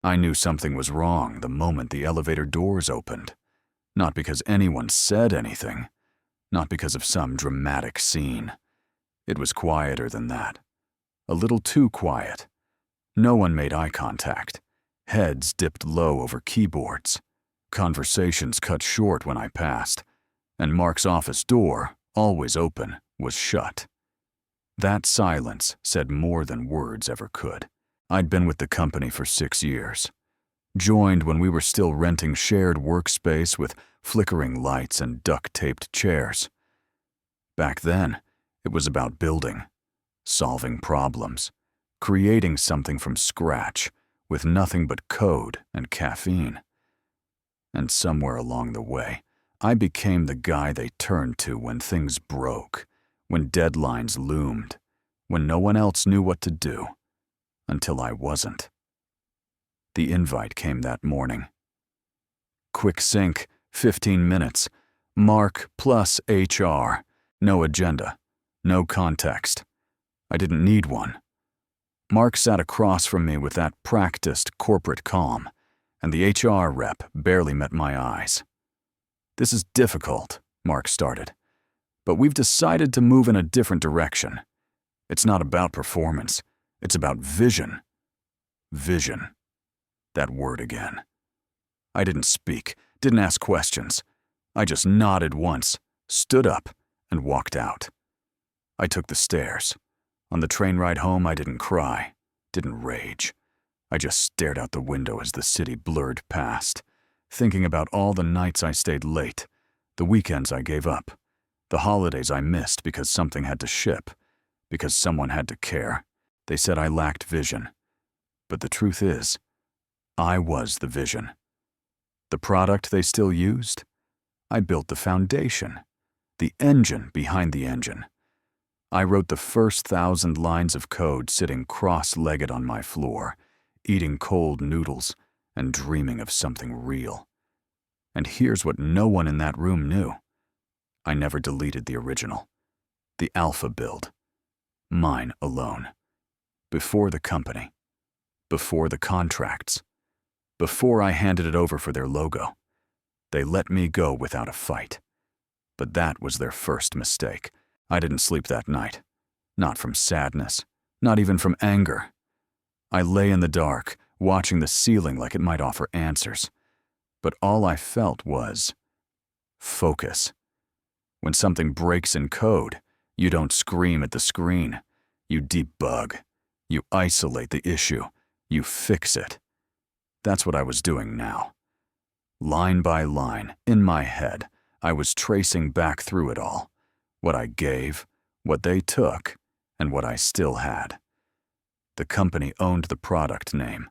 I knew something was wrong the moment the elevator doors opened. Not because anyone said anything, not because of some dramatic scene. It was quieter than that. A little too quiet. No one made eye contact. Heads dipped low over keyboards. Conversations cut short when I passed, and Mark's office door, always open, was shut. That silence said more than words ever could. I'd been with the company for 6 years. Joined when we were still renting shared workspace with flickering lights and duct-taped chairs. Back then, it was about building, solving problems, creating something from scratch with nothing but code and caffeine. And somewhere along the way, I became the guy they turned to when things broke, when deadlines loomed, when no one else knew what to do, until I wasn't. The invite came that morning. Quick sync, 15 minutes, Mark plus HR, no agenda, no context. I didn't need one. Mark sat across from me with that practiced corporate calm, and the HR rep barely met my eyes. "This is difficult," Mark started, "but we've decided to move in a different direction. It's not about performance, it's about vision." Vision. That word again. I didn't speak, didn't ask questions. I just nodded once, stood up, and walked out. I took the stairs. On the train ride home, I didn't cry, didn't rage. I just stared out the window as the city blurred past, thinking about all the nights I stayed late, the weekends I gave up, the holidays I missed because something had to ship, because someone had to care. They said I lacked vision. But the truth is, I was the vision. The product they still used? I built the foundation, the engine behind the engine. I wrote the first 1,000 lines of code sitting cross-legged on my floor, eating cold noodles and dreaming of something real. And here's what no one in that room knew. I never deleted the original, the alpha build. Mine alone. Before the company. Before the contracts. Before I handed it over for their logo. They let me go without a fight. But that was their first mistake. I didn't sleep that night. Not from sadness. Not even from anger. I lay in the dark, watching the ceiling like it might offer answers. But all I felt was focus. When something breaks in code, you don't scream at the screen. You debug. You isolate the issue. You fix it. That's what I was doing now. Line by line, in my head, I was tracing back through it all. What I gave, what they took, and what I still had. The company owned the product name,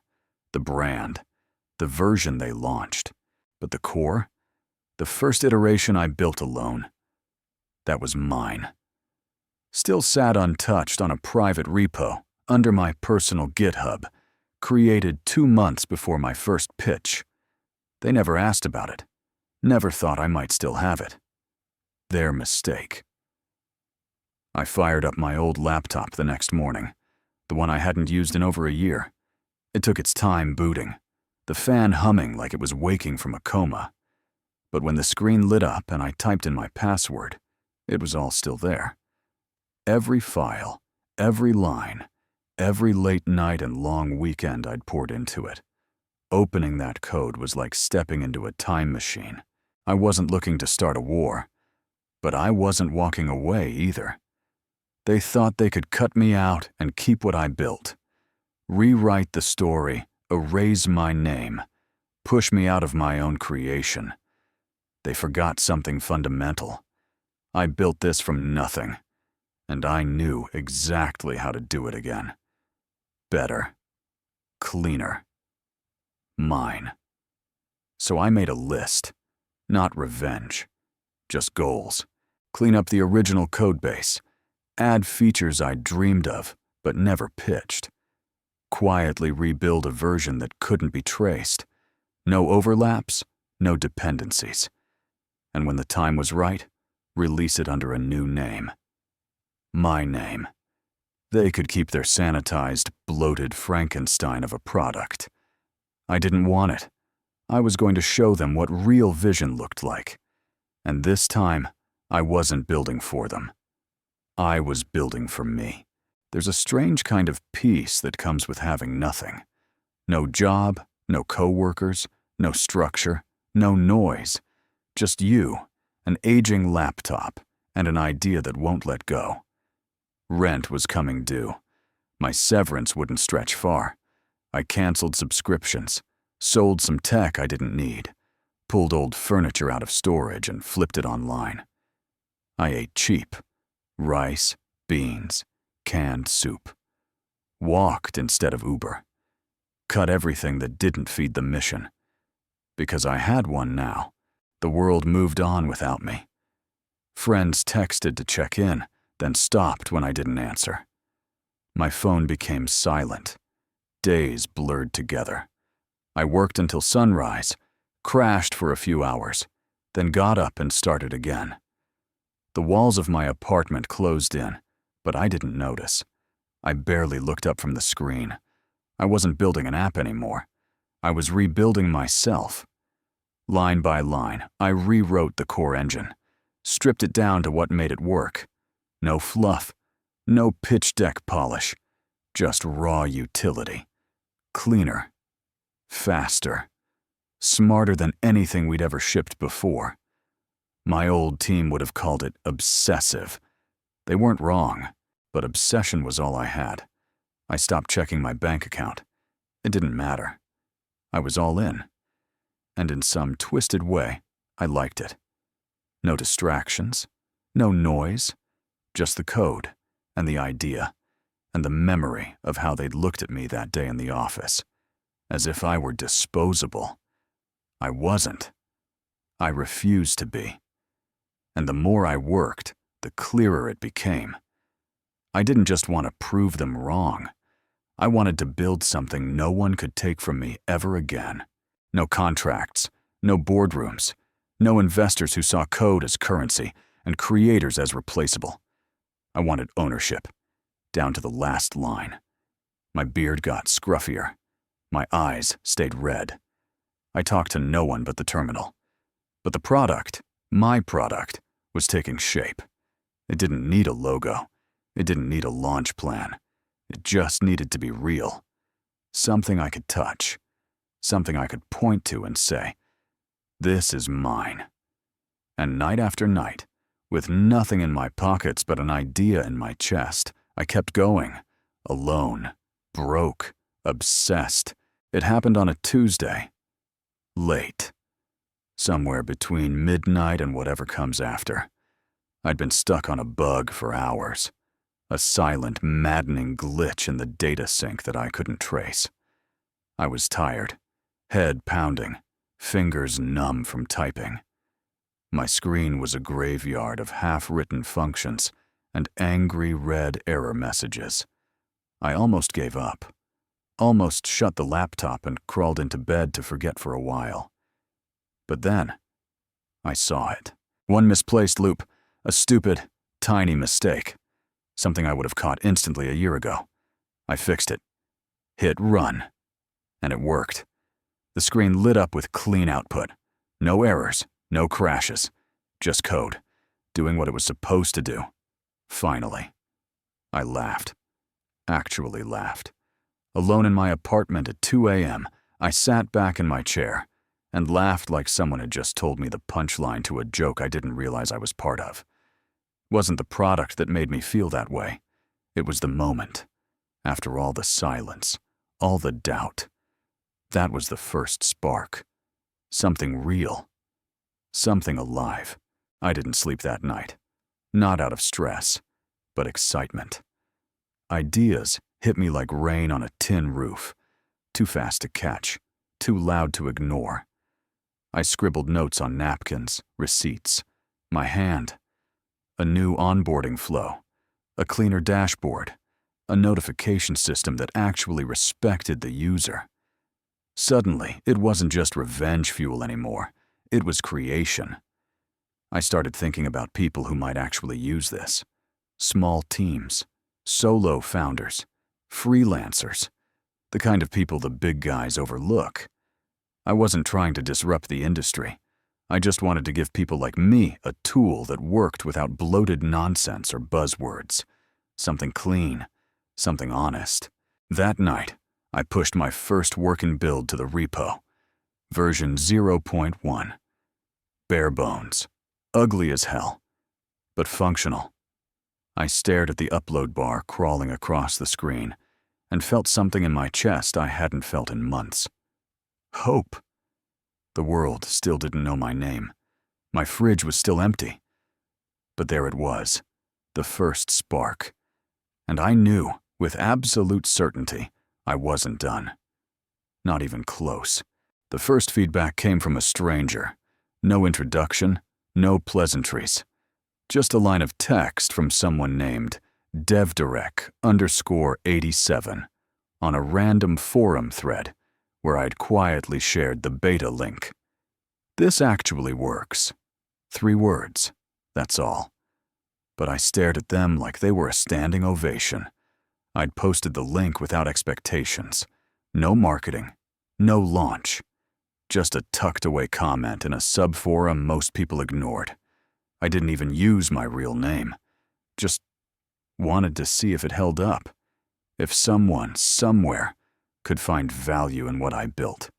the brand, the version they launched. But the core? The first iteration I built alone. That was mine. Still sat untouched on a private repo, under my personal GitHub, created 2 months before my first pitch. They never asked about it. Never thought I might still have it. Their mistake. I fired up my old laptop the next morning, the one I hadn't used in over a year. It took its time booting, the fan humming like it was waking from a coma. But when the screen lit up and I typed in my password, it was all still there. Every file, every line, every late night and long weekend I'd poured into it. Opening that code was like stepping into a time machine. I wasn't looking to start a war, but I wasn't walking away either. They thought they could cut me out and keep what I built. Rewrite the story, erase my name, push me out of my own creation. They forgot something fundamental. I built this from nothing, and I knew exactly how to do it again. Better. Cleaner. Mine. So I made a list. Not revenge. Just goals. Clean up the original codebase. Add features I dreamed of, but never pitched. Quietly rebuild a version that couldn't be traced. No overlaps, no dependencies. And when the time was right, release it under a new name. My name. They could keep their sanitized, bloated Frankenstein of a product. I didn't want it. I was going to show them what real vision looked like. And this time, I wasn't building for them. I was building for me. There's a strange kind of peace that comes with having nothing. No job, no coworkers, no structure, no noise. Just you, an aging laptop, and an idea that won't let go. Rent was coming due. My severance wouldn't stretch far. I canceled subscriptions, sold some tech I didn't need, pulled old furniture out of storage and flipped it online. I ate cheap. Rice, beans, canned soup. Walked instead of Uber. Cut everything that didn't feed the mission. Because I had one now, the world moved on without me. Friends texted to check in, then stopped when I didn't answer. My phone became silent. Days blurred together. I worked until sunrise, crashed for a few hours, then got up and started again. The walls of my apartment closed in, but I didn't notice. I barely looked up from the screen. I wasn't building an app anymore. I was rebuilding myself. Line by line, I rewrote the core engine, stripped it down to what made it work. No fluff, no pitch deck polish, just raw utility. Cleaner, faster, smarter than anything we'd ever shipped before. My old team would have called it obsessive. They weren't wrong, but obsession was all I had. I stopped checking my bank account. It didn't matter. I was all in. And in some twisted way, I liked it. No distractions, no noise, just the code and the idea and the memory of how they'd looked at me that day in the office, as if I were disposable. I wasn't. I refused to be. And the more I worked, the clearer it became. I didn't just want to prove them wrong. I wanted to build something no one could take from me ever again. No contracts, no boardrooms, no investors who saw code as currency and creators as replaceable. I wanted ownership, down to the last line. My beard got scruffier. My eyes stayed red. I talked to no one but the terminal. But the product, my product, was taking shape. It didn't need a logo. It didn't need a launch plan. It just needed to be real. Something I could touch. Something I could point to and say, "This is mine." And night after night, with nothing in my pockets but an idea in my chest, I kept going. Alone, broke, obsessed. It happened on a Tuesday. Late. Somewhere between midnight and whatever comes after. I'd been stuck on a bug for hours. A silent, maddening glitch in the data sync that I couldn't trace. I was tired, head pounding, fingers numb from typing. My screen was a graveyard of half-written functions and angry red error messages. I almost gave up, almost shut the laptop and crawled into bed to forget for a while. But then, I saw it. One misplaced loop, a stupid, tiny mistake. Something I would have caught instantly a year ago. I fixed it. Hit run. And it worked. The screen lit up with clean output. No errors, no crashes. Just code, doing what it was supposed to do. Finally. I laughed. Actually laughed. Alone in my apartment at 2 a.m., I sat back in my chair and laughed like someone had just told me the punchline to a joke I didn't realize I was part of. It wasn't the product that made me feel that way. It was the moment. After all the silence, all the doubt. That was the first spark. Something real. Something alive. I didn't sleep that night. Not out of stress, but excitement. Ideas hit me like rain on a tin roof. Too fast to catch, too loud to ignore. I scribbled notes on napkins, receipts, my hand. A new onboarding flow, a cleaner dashboard, a notification system that actually respected the user. Suddenly, it wasn't just revenge fuel anymore. It was creation. I started thinking about people who might actually use this. Small teams, solo founders, freelancers, the kind of people the big guys overlook. I wasn't trying to disrupt the industry. I just wanted to give people like me a tool that worked without bloated nonsense or buzzwords. Something clean, something honest. That night, I pushed my first working build to the repo. Version 0.1. Bare bones. Ugly as hell. But functional. I stared at the upload bar crawling across the screen and felt something in my chest I hadn't felt in months. Hope. The world still didn't know my name. My fridge was still empty. But there it was, the first spark. And I knew, with absolute certainty, I wasn't done. Not even close. The first feedback came from a stranger. No introduction, no pleasantries. Just a line of text from someone named devdirect_87 on a random forum thread where I'd quietly shared the beta link. This actually works. 3 words, that's all. But I stared at them like they were a standing ovation. I'd posted the link without expectations. No marketing, no launch. Just a tucked-away comment in a sub-forum most people ignored. I didn't even use my real name. Just wanted to see if it held up. If someone, somewhere, could find value in what I built.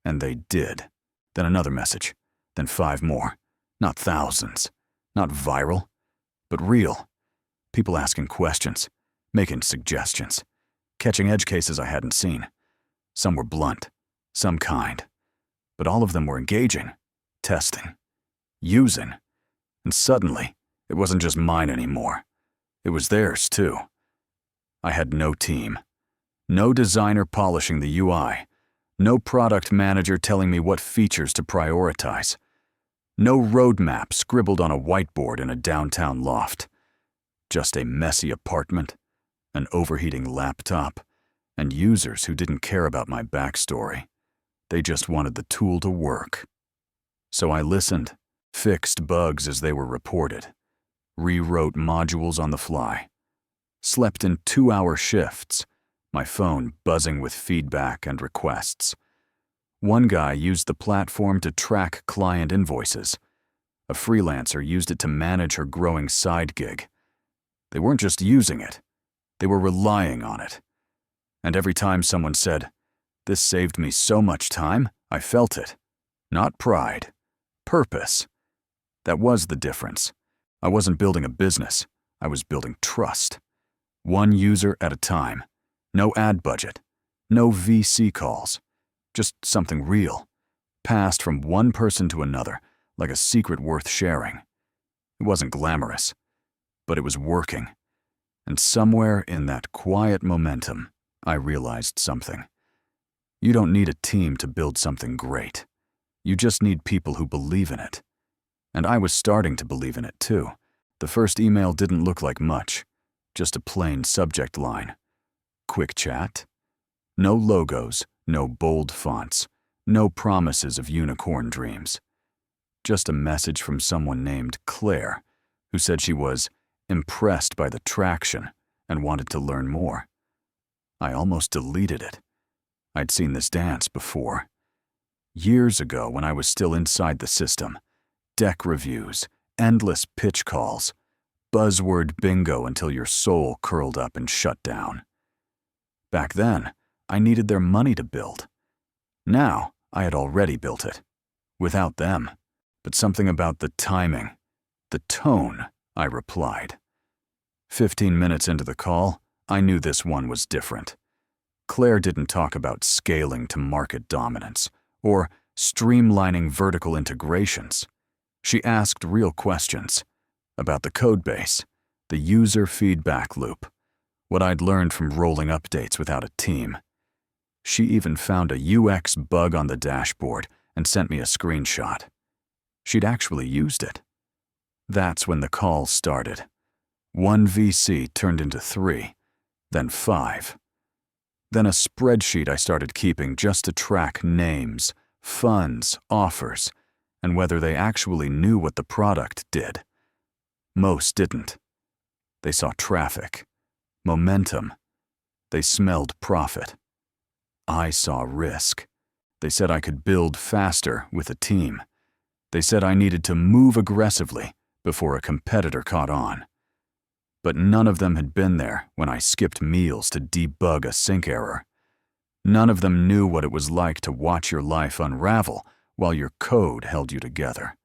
And they did. Then another message. Then 5 more. Not thousands. Not viral. But real. People asking questions. Making suggestions. Catching edge cases I hadn't seen. Some were blunt. Some kind. But all of them were engaging. Testing. Using. And suddenly, it wasn't just mine anymore. It was theirs, too. I had no team. No designer polishing the UI. No product manager telling me what features to prioritize. No roadmap scribbled on a whiteboard in a downtown loft. Just a messy apartment, an overheating laptop, and users who didn't care about my backstory. They just wanted the tool to work. So I listened, fixed bugs as they were reported, rewrote modules on the fly, slept in 2-hour shifts, my phone buzzing with feedback and requests. One guy used the platform to track client invoices. A freelancer used it to manage her growing side gig. They weren't just using it, they were relying on it. And every time someone said, "This saved me so much time," I felt it. Not pride. Purpose. That was the difference. I wasn't building a business. I was building trust. One user at a time. No ad budget. No VC calls. Just something real. Passed from one person to another, like a secret worth sharing. It wasn't glamorous, but it was working. And somewhere in that quiet momentum, I realized something. You don't need a team to build something great. You just need people who believe in it. And I was starting to believe in it too. The first email didn't look like much, just a plain subject line. Quick chat. No logos, no bold fonts, no promises of unicorn dreams. Just a message from someone named Claire, who said she was impressed by the traction and wanted to learn more. I almost deleted it. I'd seen this dance before. Years ago when I was still inside the system. Deck reviews, endless pitch calls, buzzword bingo until your soul curled up and shut down. Back then, I needed their money to build. Now, I had already built it. Without them. But something about the timing, the tone, I replied. 15 minutes into the call, I knew this one was different. Claire didn't talk about scaling to market dominance or streamlining vertical integrations. She asked real questions about the codebase, the user feedback loop, what I'd learned from rolling updates without a team. She even found a UX bug on the dashboard and sent me a screenshot. She'd actually used it. That's when the call started. 1 VC turned into 3, then 5. Then a spreadsheet I started keeping just to track names, funds, offers, and whether they actually knew what the product did. Most didn't. They saw traffic, momentum. They smelled profit. I saw risk. They said I could build faster with a team. They said I needed to move aggressively before a competitor caught on. But none of them had been there when I skipped meals to debug a sync error. None of them knew what it was like to watch your life unravel while your code held you together.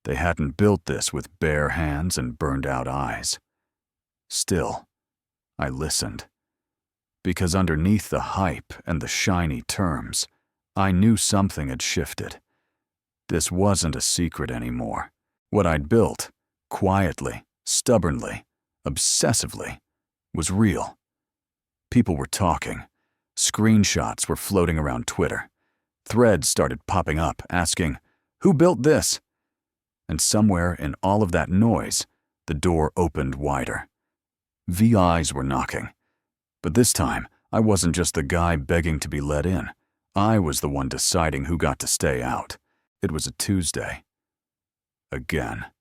They hadn't built this with bare hands and burned-out eyes. Still, I listened. Because underneath the hype and the shiny terms, I knew something had shifted. This wasn't a secret anymore. What I'd built, quietly, stubbornly, obsessively, was real. People were talking. Screenshots were floating around Twitter. Threads started popping up, asking, "Who built this?" And somewhere in all of that noise, the door opened wider. VIs were knocking. But this time, I wasn't just the guy begging to be let in. I was the one deciding who got to stay out. It was a Tuesday. Again.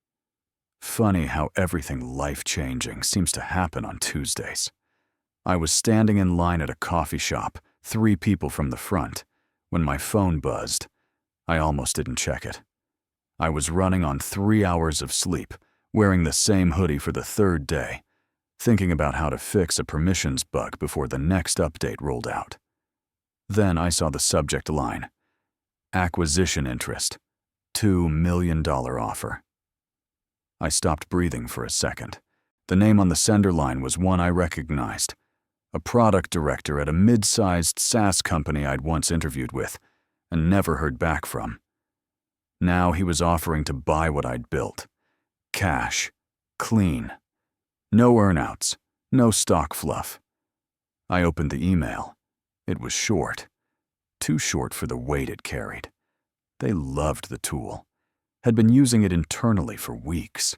Funny how everything life-changing seems to happen on Tuesdays. I was standing in line at a coffee shop, 3 people from the front, when my phone buzzed. I almost didn't check it. I was running on 3 hours of sleep, wearing the same hoodie for the 3rd day, thinking about how to fix a permissions bug before the next update rolled out. Then I saw the subject line, "Acquisition interest, $2 million offer." I stopped breathing for a second. The name on the sender line was one I recognized, a product director at a mid-sized SaaS company I'd once interviewed with and never heard back from. Now he was offering to buy what I'd built. Cash. Clean. No earnouts. No stock fluff. I opened the email. It was short. Too short for the weight it carried. They loved the tool. Had been using it internally for weeks.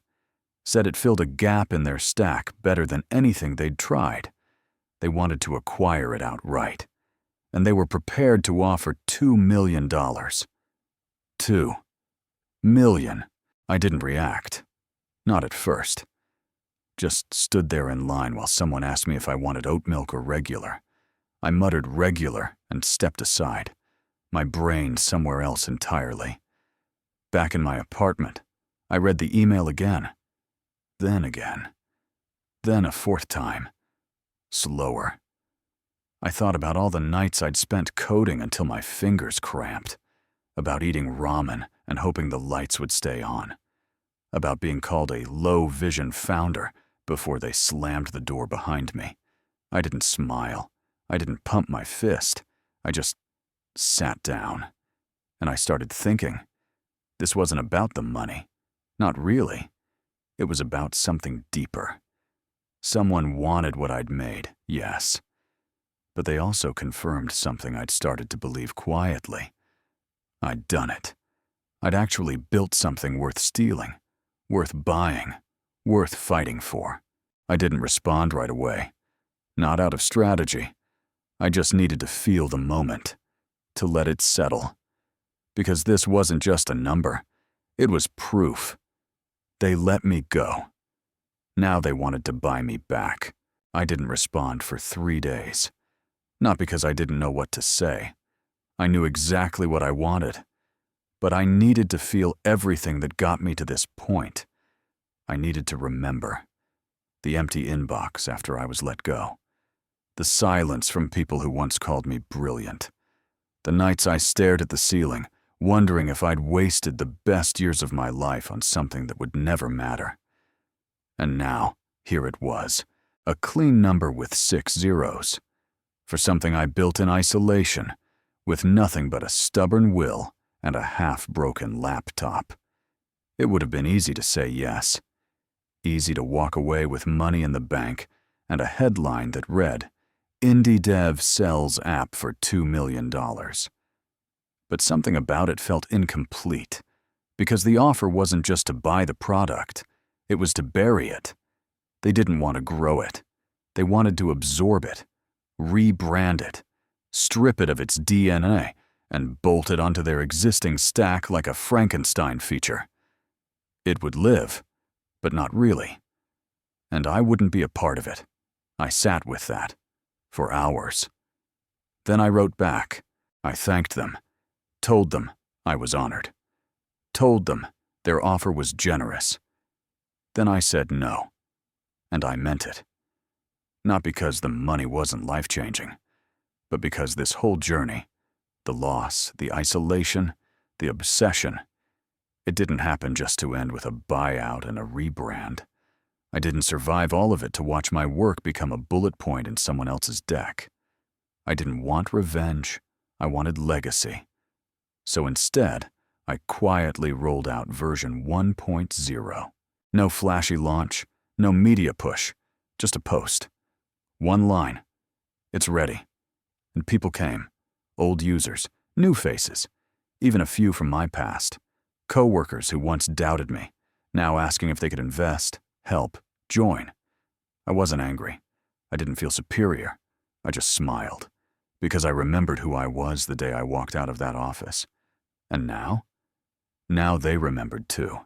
Said it filled a gap in their stack better than anything they'd tried. They wanted to acquire it outright. And they were prepared to offer $2 million. $2 million. I didn't react. Not at first. Just stood there in line while someone asked me if I wanted oat milk or regular. I muttered regular and stepped aside, my brain somewhere else entirely. Back in my apartment, I read the email again. Then again. Then a 4th time. Slower. I thought about all the nights I'd spent coding until my fingers cramped. About eating ramen and hoping the lights would stay on. About being called a low-vision founder before they slammed the door behind me. I didn't smile. I didn't pump my fist. I just sat down. And I started thinking. This wasn't about the money. Not really. It was about something deeper. Someone wanted what I'd made, yes. But they also confirmed something I'd started to believe quietly. I'd done it. I'd actually built something worth stealing, worth buying, worth fighting for. I didn't respond right away. Not out of strategy. I just needed to feel the moment, to let it settle. Because this wasn't just a number. It was proof. They let me go. Now they wanted to buy me back. I didn't respond for 3 days. Not because I didn't know what to say. I knew exactly what I wanted. But I needed to feel everything that got me to this point. I needed to remember. The empty inbox after I was let go. The silence from people who once called me brilliant. The nights I stared at the ceiling, wondering if I'd wasted the best years of my life on something that would never matter. And now, here it was, a clean number with 6 zeros. For something I built in isolation, with nothing but a stubborn will and a half-broken laptop. It would have been easy to say yes. Easy to walk away with money in the bank and a headline that read, "Indie Dev sells app for $2 million." But something about it felt incomplete, because the offer wasn't just to buy the product, it was to bury it. They didn't want to grow it. They wanted to absorb it, rebrand it, strip it of its DNA, and bolt it onto their existing stack like a Frankenstein feature. It would live, but not really. And I wouldn't be a part of it. I sat with that. For hours. Then I wrote back, I thanked them, told them I was honored, told them their offer was generous. Then I said no, and I meant it. Not because the money wasn't life-changing, but because this whole journey, the loss, the isolation, the obsession, it didn't happen just to end with a buyout and a rebrand. I didn't survive all of it to watch my work become a bullet point in someone else's deck. I didn't want revenge, I wanted legacy. So instead, I quietly rolled out version 1.0. No flashy launch, no media push, just a post. One line. It's ready. And people came. Old users, new faces, even a few from my past. Co-workers who once doubted me, now asking if they could invest, help, join. I wasn't angry. I didn't feel superior. I just smiled, because I remembered who I was the day I walked out of that office. And now? Now they remembered too.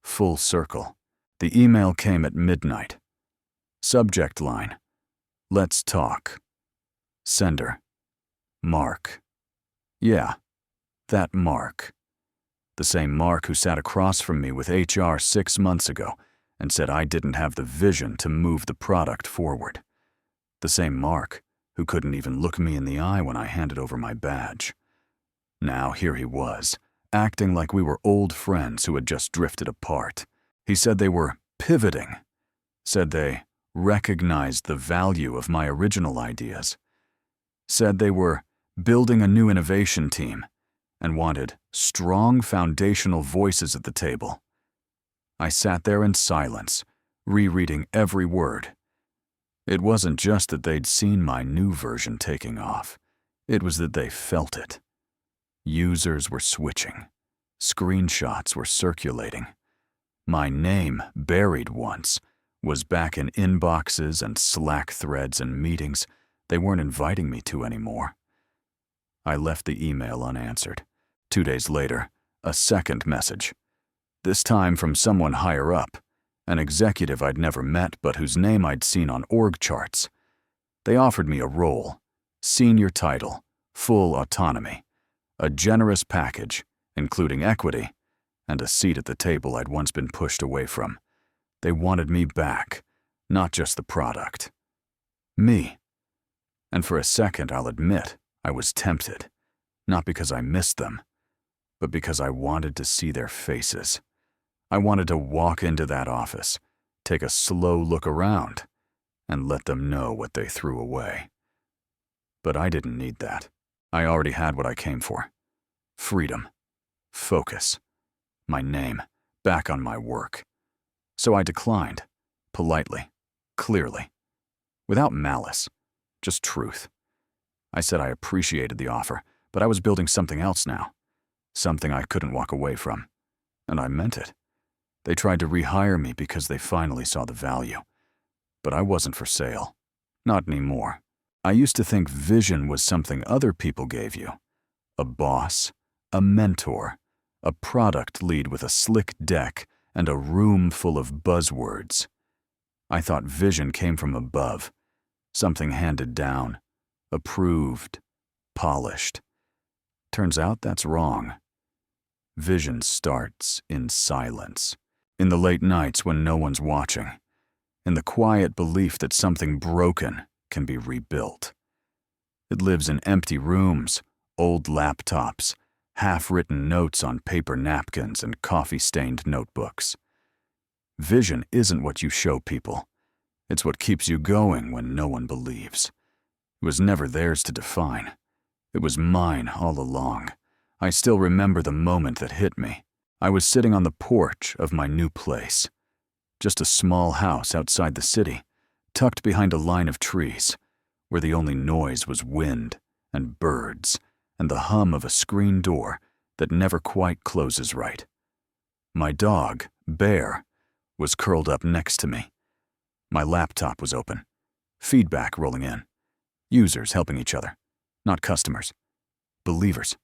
Full circle. The email came at midnight. Subject line: Let's talk. Sender: Mark. Yeah, that Mark. The same Mark who sat across from me with HR 6 months ago and said I didn't have the vision to move the product forward. The same Mark who couldn't even look me in the eye when I handed over my badge. Now here he was, acting like we were old friends who had just drifted apart. He said they were pivoting, said they recognized the value of my original ideas, said they were building a new innovation team and wanted strong foundational voices at the table. I sat there in silence, rereading every word. It wasn't just that they'd seen my new version taking off. It was that they felt it. Users were switching. Screenshots were circulating. My name, buried once, was back in inboxes and Slack threads and meetings they weren't inviting me to anymore. I left the email unanswered. 2 days later, a second message. This time from someone higher up, an executive I'd never met but whose name I'd seen on org charts. They offered me a role, senior title, full autonomy, a generous package, including equity, and a seat at the table I'd once been pushed away from. They wanted me back, not just the product. Me. And for a second, I'll admit, I was tempted, not because I missed them, but because I wanted to see their faces. I wanted to walk into that office, take a slow look around, and let them know what they threw away. But I didn't need that. I already had what I came for. Freedom. Focus. My name. Back on my work. So I declined. Politely. Clearly. Without malice. Just truth. I said I appreciated the offer, but I was building something else now. Something I couldn't walk away from. And I meant it. They tried to rehire me because they finally saw the value. But I wasn't for sale. Not anymore. I used to think vision was something other people gave you. A boss, a mentor, a product lead with a slick deck and a room full of buzzwords. I thought vision came from above, something handed down, approved, polished. Turns out that's wrong. Vision starts in silence, in the late nights when no one's watching, in the quiet belief that something broken can be rebuilt. It lives in empty rooms, old laptops, half-written notes on paper napkins and coffee-stained notebooks. Vision isn't what you show people. It's what keeps you going when no one believes. It was never theirs to define. It was mine all along. I still remember the moment that hit me. I was sitting on the porch of my new place. Just a small house outside the city, tucked behind a line of trees, where the only noise was wind and birds and the hum of a screen door that never quite closes right. My dog, Bear, was curled up next to me. My laptop was open, feedback rolling in, users helping each other, not customers, believers.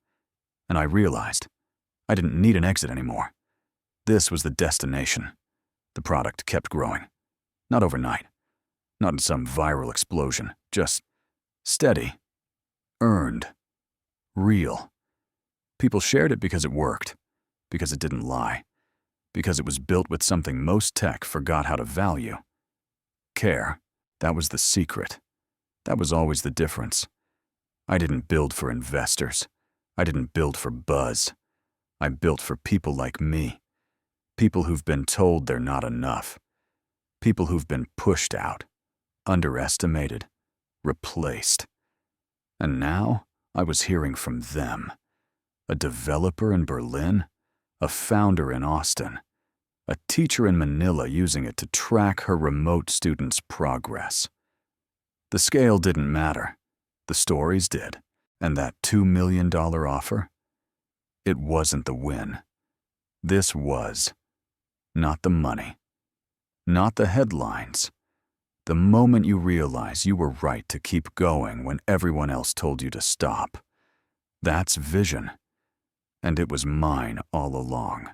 And I realized I didn't need an exit anymore. This was the destination. The product kept growing. Not overnight. Not in some viral explosion. Just steady. Earned. real. People shared it because it worked, because it didn't lie, because it was built with something most tech forgot how to value. Care, that was the secret. That was always the difference. I didn't build for investors. I didn't build for buzz. I built for people like me. People who've been told they're not enough. People who've been pushed out, underestimated, replaced. And now I was hearing from them. A developer in Berlin, a founder in Austin, a teacher in Manila using it to track her remote students' progress. The scale didn't matter. The stories did. And that $2 million offer? It wasn't the win. This was. Not the money. Not the headlines. The moment you realize you were right to keep going when everyone else told you to stop. That's vision. And it was mine all along.